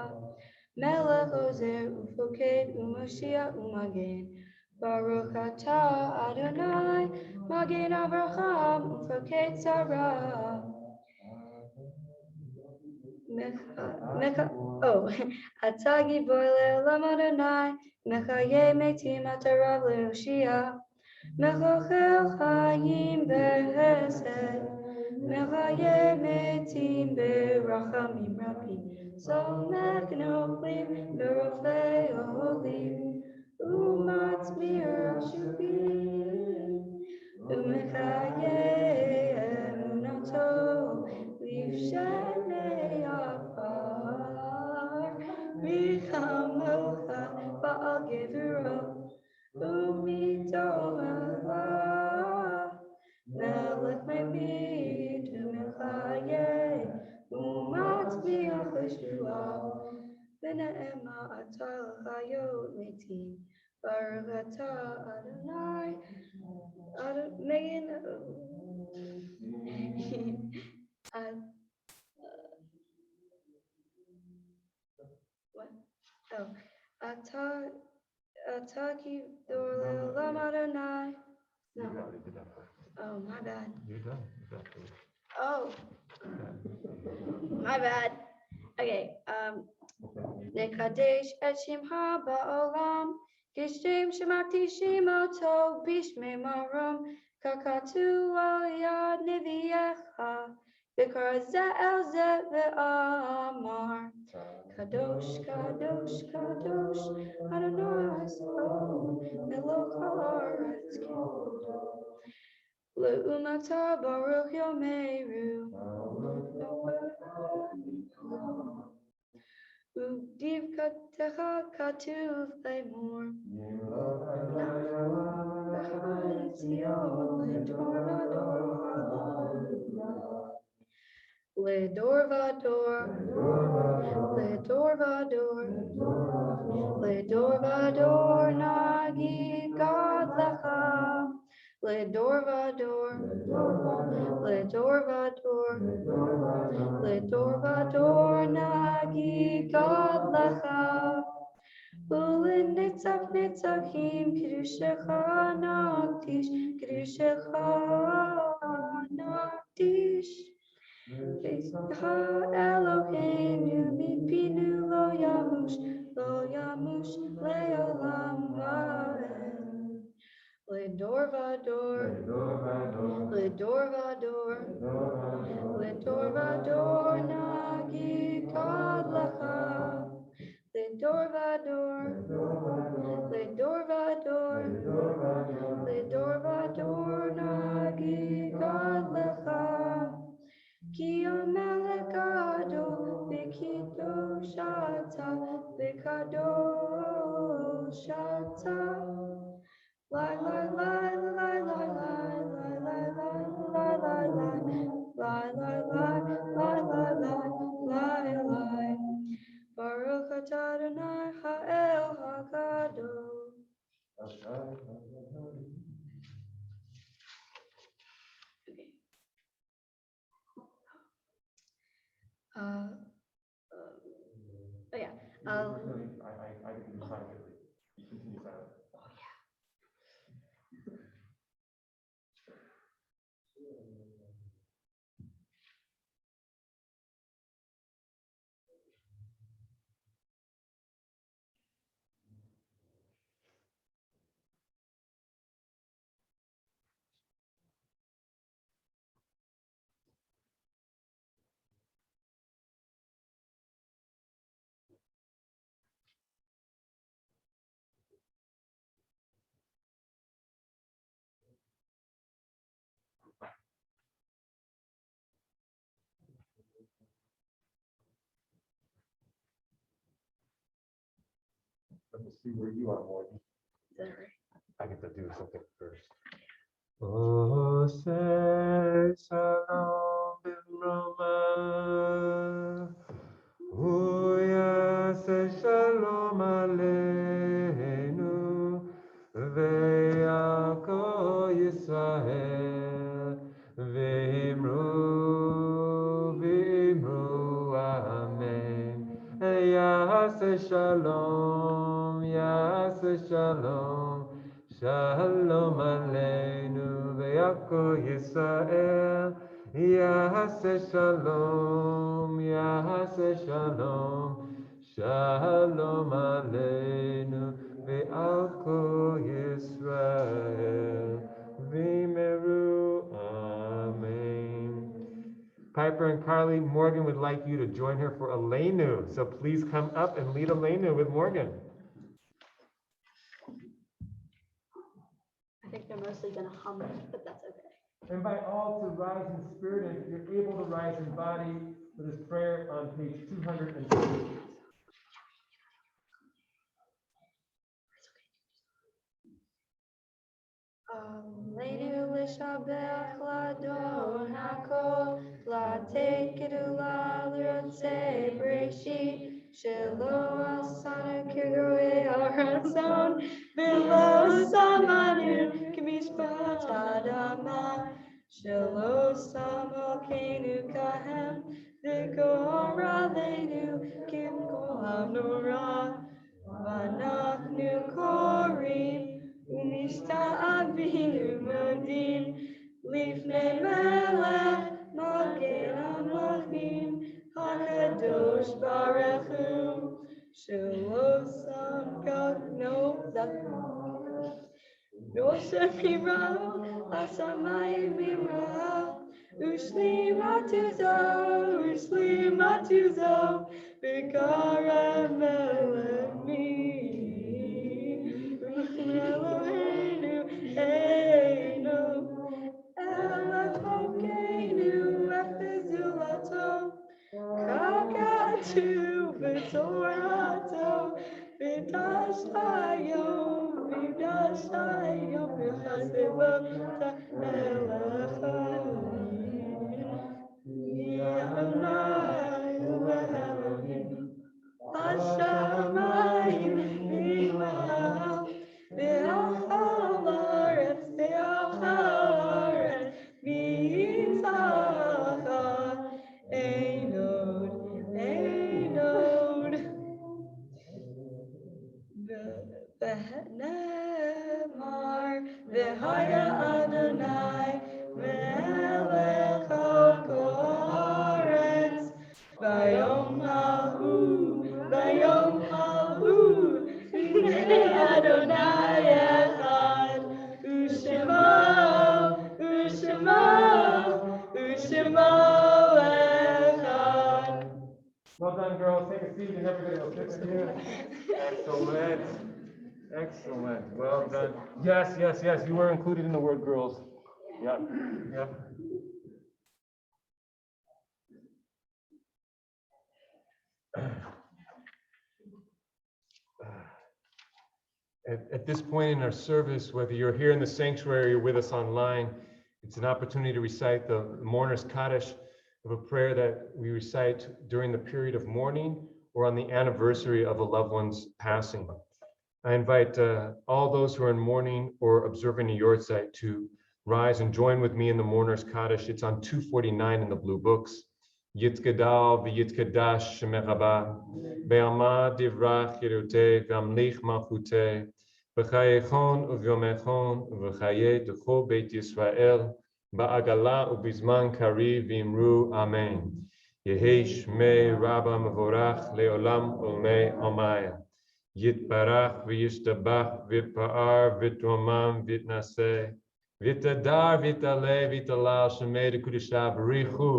S8: Melech Ozer Ufoked Umashiach Umagen. Baruch atah Adonai, Magen Avraham Ufoked Sarah. Atagi boile lamadonai, mechaye metim atarav leoshia, mechochel chayim behesed, mechaye metim berachamim rabim, somek noflim berofei olim, umatzmir ashubim, umechaye emunato, livshenei afar, michamocha ba'al gevuro, umito elah, melech memid umechaye, umatzmiach yeshua, v'ne'ema atah l'chayot metim, baruch atah Adonai, Megan. What? Oh, Ataki Dorle Lamadonai. No. Oh, my bad.
S5: You're done. You're done.
S8: Oh, my bad. Okay. Nekadesh et Shimcha ba'olam, Gishim Shemati Shimoto Bishme Maram, Kakatu al Yad Niviecha, Vikar Ze'el Ze ve'amar. Kadosh, Kadosh, Kadosh, Adonai Sabaoth, Melech haaretz k'modo. Le'umata baruch yomeru. Uvdivkatecha katuv lemor. Ledor vador, ledor vador, ledor vador nagi God lecha. Ledor vador, ledor vador, ledor vador nagi God lecha. Ulin nitzach nitzachim kedushecha nakdish, kedushecha nakdish. Ha Eloheinu mipinu lo yamush leolam va'ed. Ledor vador, ledor vador, ledor vador nagi God lecha. Ledor vador, ledor vador, ledor vador nagi God lecha. Ki omelech gadol v'kadosh ata, v'kadosh ata. Lai lai lai lai lai lai lai lai lai lai lai lai lai lai lai lai lai lai. Baruch atah Adonai ha'el ha'gadol. Oh yeah.
S6: I can decide it. You continue silent. Let me see where you are, Morgan. I get to do something first. Oh, say shalom b'roma. Uya say shalom aleinu. Ve'yako Yisrael. V'imru amen. Yaseh shalom, Yaseh shalom. Shalom aleinu ve'yako Yisrael. Yaseh shalom, Yaseh shalom. Shalom aleinu ve'yako Yisrael. V'meru amen. Piper and Carly, Morgan would like you to join her for Aleinu. So please come up and lead Aleinu with Morgan.
S8: I think they're mostly gonna hum it, but that's okay.
S6: Invite all to rise in spirit, and if you're able to rise in body for this prayer on page 208.
S8: Aleinu l'shabech l'adon hakol, l'tekedu l'rotzei breshit, shelo asanu k'roei haratzon, v'lo samanu k'mishpat adama, shelo samokenu kahem, v'kor aleinu k'kol hanorah, v'anachnu korim, Umista'avinu modim, lifnei melech magen hamlachim, hakadosh baruch hu, shelo samkach no shemira, hasamayim mimra, ushlimatuzo, v'karem melech mi. Eloheinu, Einu, Eloheinu, Epizulato, Kakatu, V'torato, V'dashayom, V'chasivota, Elechanim, Yadonai, Elohim, Hashamayim, V'imah, V'acharetz, v'yitzacha, Einod, V'nemar, V'haya Adonai, Melech ha'aretz, Vayom hahu, V'nei Adonai echad, U'shemo echad.
S6: Well done, girls. Take a seat and everybody will sit with you. Excellent. Excellent. Well done. Yes, yes, yes. You were included in the word girls. Yep. Yep. At this point in our service, whether you're here in the sanctuary or with us online, it's an opportunity to recite the mourner's Kaddish of a prayer that we recite during the period of mourning or on the anniversary of a loved one's passing. I invite all those who are in mourning or observing a yortzeit to rise and join with me in the mourner's Kaddish. It's on 249 in the blue books. Yitgadal v'yitgadash shemechaba, be'alma divrach yeruteh, v'amlich malchuteh, v'chayechon u'vyomechon, v'chaye d'chol beit Yisrael, ba'agala u'bizman kariv v'imru amen. Yehi shmei rabba mevorach le'olam olmei omaya. Yitbarach v'yishtabach v'pa'ar v'tomam v'tnaseh, v'tadar v'taleh v'talal shemei d'kudisha b'richu.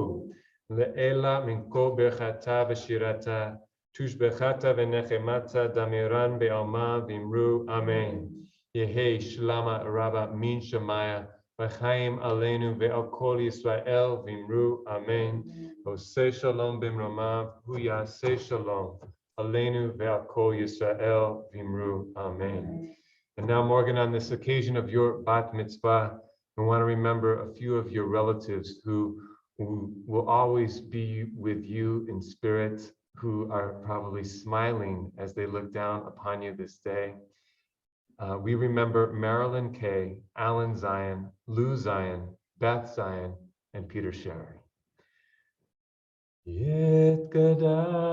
S6: Le'ela min kol berchata v'shirata, tushbechata v'nechemata damiran be'alma v'imru amen. Yehi shlama rabba min shemaya, v'chaim aleinu ve'al kol Yisrael v'imru amen. Oseh shalom b'mromav, hu yaseh shalom.
S5: Aleinu ve'al kol Yisrael v'imru amen. And now, Morgan, on this occasion of your bat mitzvah, we want to remember a few of your relatives who will always be with you in spirit, who are probably smiling as they look down upon you this day. We remember Marilyn Kay, Alan Zion, Lou Zion, Beth Zion, and Peter Sherry. Yit gadal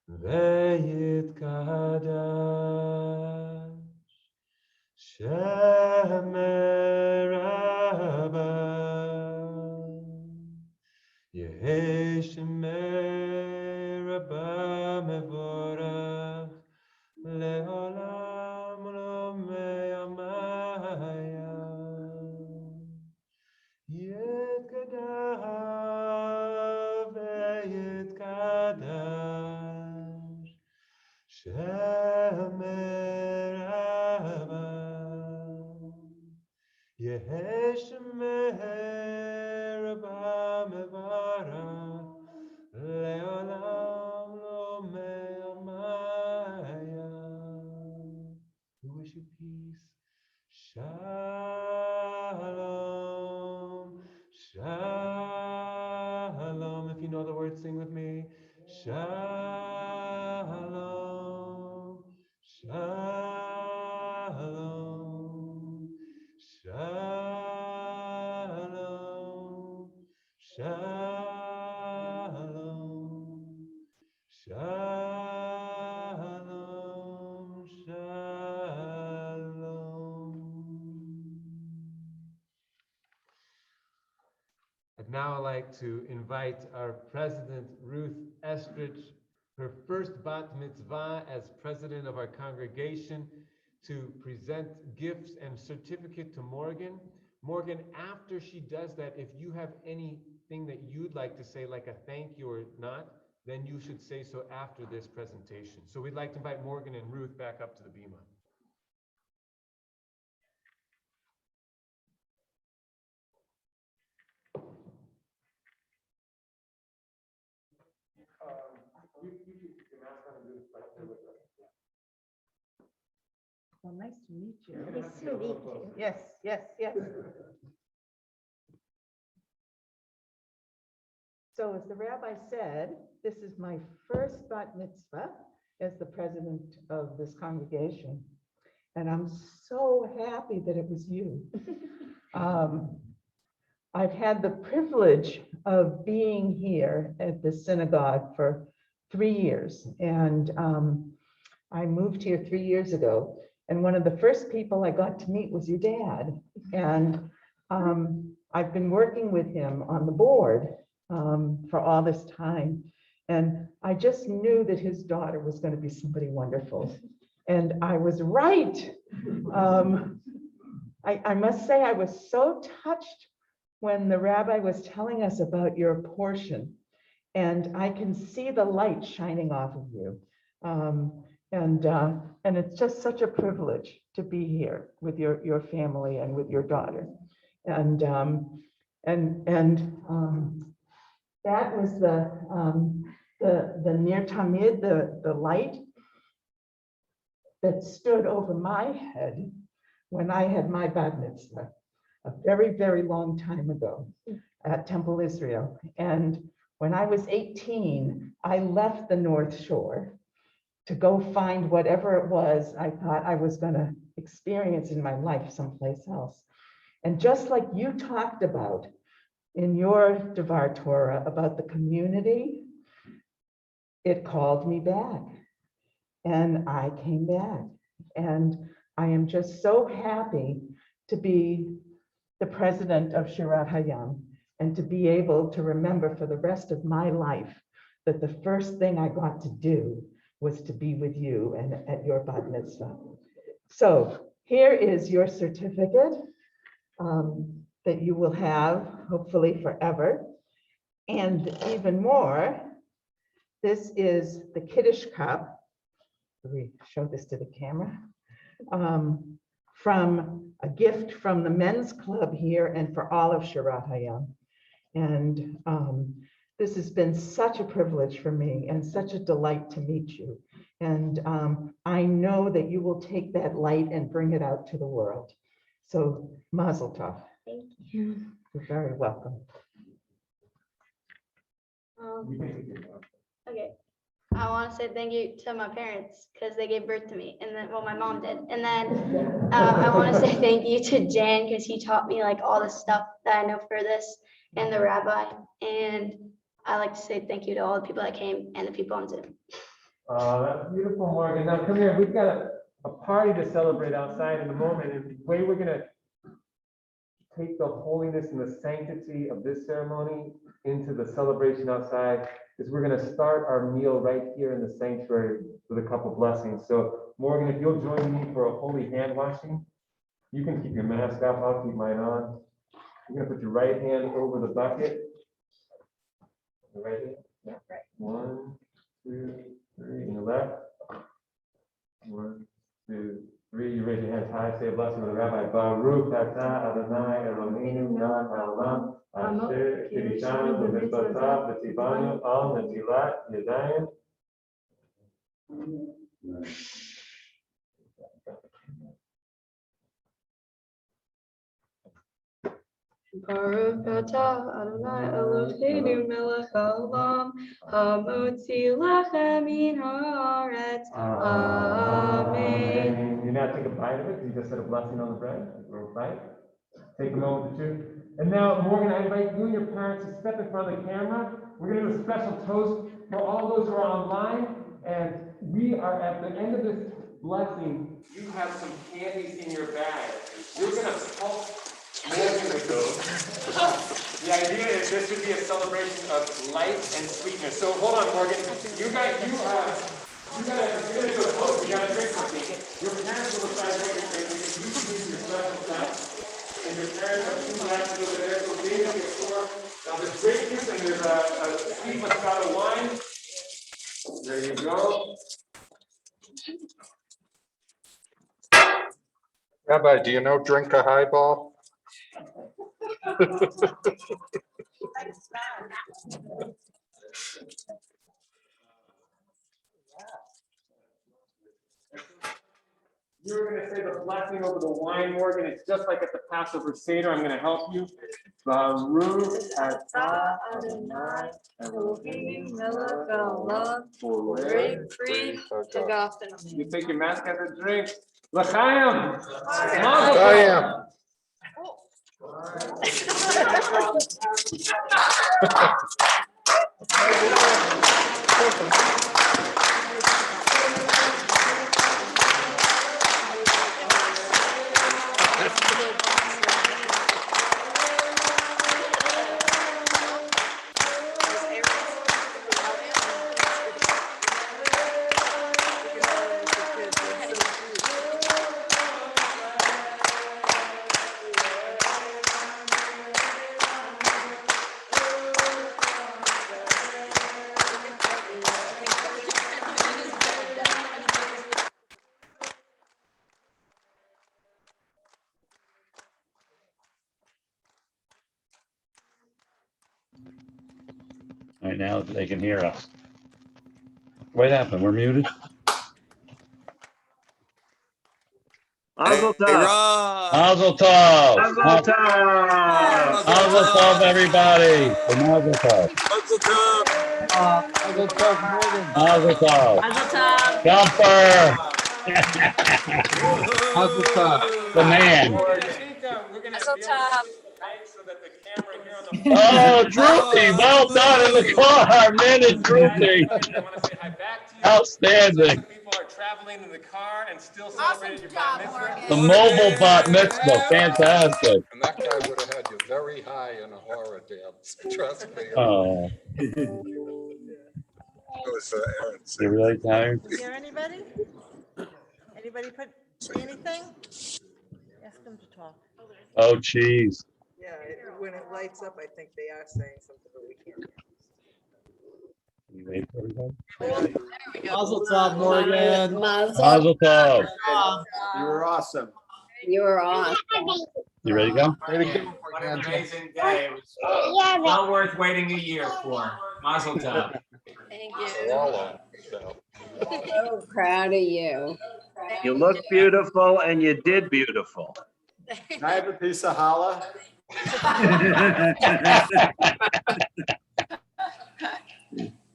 S5: ve'yit kadash shemer Rabba Yehei shemer Rabba mevorach le'olam lo me'amaya Yit gadal ve'yit kadash shemer Rabba Yehei shemer Rabba mevorach le'olam lo me'amaya. We wish you peace. Shalom, shalom. If you know the words, sing with me. Shalom, shalom, shalom, shalom, shalom, shalom. I'd now like to invite our president, Ruth Estridge, her first bat mitzvah as president of our congregation, to present gifts and certificate to Morgan. Morgan, after she does that, if you have anything that you'd like to say, like a thank you or not, then you should say so after this presentation. So we'd like to invite Morgan and Ruth back up to the bima.
S9: Well, nice to meet you. Nice to meet you. Yes, yes, yes. So as the rabbi said, this is my first bat mitzvah as the president of this congregation. And I'm so happy that it was you. I've had the privilege of being here at the synagogue for 3 years. And I moved here 3 years ago. And one of the first people I got to meet was your dad. And I've been working with him on the board for all this time. And I just knew that his daughter was going to be somebody wonderful. And I was right. I must say I was so touched when the rabbi was telling us about your portion. And I can see the light shining off of you. And it's just such a privilege to be here with your family and with your daughter. And that was the Nir Tamid, the light that stood over my head when I had my bat mitzvah a very, very long time ago at Temple Israel. And when I was 18, I left the North Shore to go find whatever it was I thought I was going to experience in my life someplace else. And just like you talked about in your Devar Torah about the community, it called me back. And I came back. And I am just so happy to be the president of Shirat Hayam and to be able to remember for the rest of my life that the first thing I got to do was to be with you and at your bat mitzvah. So here is your certificate that you will have hopefully forever. And even more, this is the Kiddush cup. Let me show this to the camera. From a gift from the men's club here and for all of Shirat Hayam. And This has been such a privilege for me and such a delight to meet you. And I know that you will take that light and bring it out to the world. So Mazel Tov.
S8: Thank you.
S9: You're very welcome.
S8: Okay. I want to say thank you to my parents because they gave birth to me, and then, well, my mom did. And then I want to say thank you to Jan because he taught me like all the stuff that I know for this, and the rabbi. And I like to say thank you to all the people that came and the people on Zoom.
S6: That's beautiful, Morgan. Now come here. We've got a party to celebrate outside in a moment, and the way we're gonna take the holiness and the sanctity of this ceremony into the celebration outside is we're going to start our meal right here in the sanctuary with a couple blessings. So Morgan, if you'll join me for a holy hand washing, you can keep your mask up, I'll keep mine on. You're going to put your right hand over the bucket. The right hand? Yeah. Right. 1, 2, 3, and your left. 1, 2, 3. You raise your hands high, say a blessing with the rabbi. Baruch atah Adonai Eloheinu melech haolam asher kirishanu b'mitzvotav v'tzivanu al netilat yadayim.
S8: Baruch atah Adonai Eloheinu melech haolam hamotzi lechem min haaretz. Amen.
S6: You now take a bite of it. You just said a blessing on the bread. Little bite. Take a moment to chew. And now, Morgan, I invite you and your parents to step in front of the camera. We're going to do a special toast for all those who are online. And we are at the end of this blessing. You have some candies in your bag. You're going to pulp Morgan with those. The idea is this would be a celebration of light and sweetness. So hold on, Morgan. You gotta do a toast. You gotta drink something. Your parents will decide what you're drinking. You can use your special cup. And your parents have 2 glasses over there. So they have your 4. Now there's grape juice and there's a sweet Moscato wine. There you go.
S4: Rabbi, do you know drink a highball?
S6: You're going to say the blessing over the wine, Morgan. It's just like at the Passover Seder. I'm going to help you. Baruch atah Adonai Eloheinu melech haolam free. You take your mask out of the drink. L'chaim.
S4: Hayam.
S10: Right now they can hear us. What happened? We're muted?
S3: Mazel tov.
S10: Mazel tov. Mazel tov, everybody. Mazel tov.
S3: Mazel tov.
S10: Mazel tov.
S7: Mazel tov.
S10: Jumper.
S3: Mazel tov.
S10: The man.
S7: Mazel tov.
S10: Oh, Droopy, well done in the car. Man, it's Droopy. Outstanding.
S6: People are traveling in the car and still celebrating your bat mitzvah.
S10: The mobile bat mitzvah, fantastic.
S11: And that guy would have had you very high in a horror dance, trust me.
S10: Oh,
S11: It was Aaron.
S10: you're really tired?
S12: Is there anybody? Anybody say anything? Ask them to talk.
S10: Oh, geez.
S9: Yeah, when it lights up, I think they are saying something, but we can't.
S10: You wait for everybody?
S3: Mazel tov, Morgan.
S10: Mazel tov.
S3: You were awesome.
S7: You were awesome.
S10: You ready to go?
S3: What an amazing day. It was well worth waiting a year for. Mazel tov.
S1: Thank
S11: Swallow, so.
S13: So proud of you.
S14: You look beautiful and you did beautiful.
S3: Can I have a piece of challah?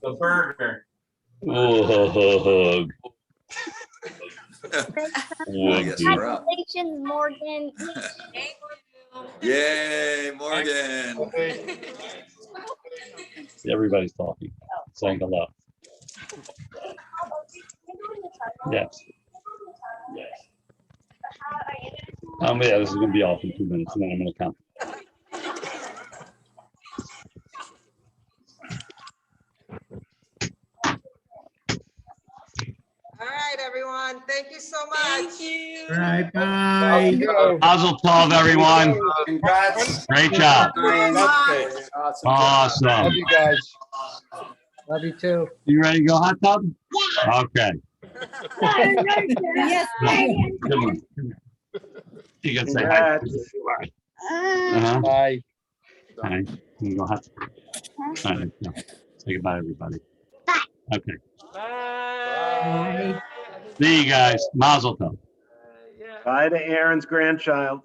S3: The burger.
S10: Oh,
S15: I guess we're up.
S7: Congratulations, Morgan.
S15: Yay, Morgan.
S10: everybody's talking, saying hello. Yes. Yeah, this is gonna be off in 2 minutes, and then I'm gonna count.
S12: All right, everyone. Thank you so much.
S1: Thank you.
S3: All right, bye.
S10: Mazel tov, everyone.
S3: Congrats.
S10: Great job.
S3: That's awesome.
S10: Awesome.
S3: Love
S14: you guys. Love you too.
S10: You ready to go hot tub? Okay.
S13: Yes.
S10: Come on. You can say hi. Uh-huh.
S14: Bye.
S10: Hi. You go hot tub. All right, no. Say goodbye, everybody. Bye. Okay.
S6: Bye.
S10: See you guys. Mazel tov.
S14: Bye to Aaron's grandchild.